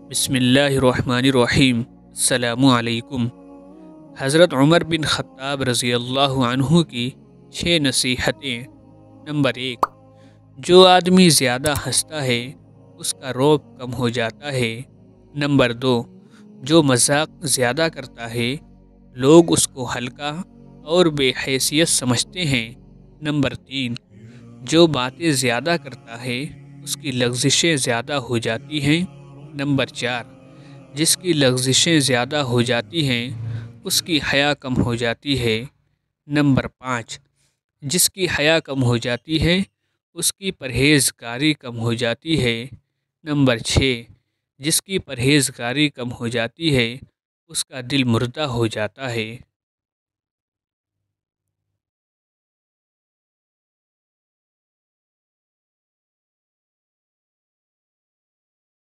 بسم اللہ الرحمن الرحیم۔ السلام علیکم۔ حضرت عمر بن خطاب رضی اللہ عنہ کی 6 نصیحتیں۔ نمبر 1، جو آدمی زیادہ ہنستا ہے اس کا رعب کم ہو جاتا ہے۔ نمبر 2، جو مذاق زیادہ کرتا ہے لوگ اس کو ہلکا اور بے حیثیت سمجھتے ہیں۔ نمبر 3، جو باتیں زیادہ کرتا ہے اس کی لغزشیں زیادہ ہو جاتی ہیں۔ نمبر 4، جس کی لغزشیں زیادہ ہو جاتی ہیں اس کی حیا کم ہو جاتی ہے۔ نمبر 5، جس کی حیا کم ہو جاتی ہے اس کی پرہیزگاری کم ہو جاتی ہے۔ نمبر 6، جس کی پرہیزگاری کم ہو جاتی ہے اس کا دل مردہ ہو جاتا ہے۔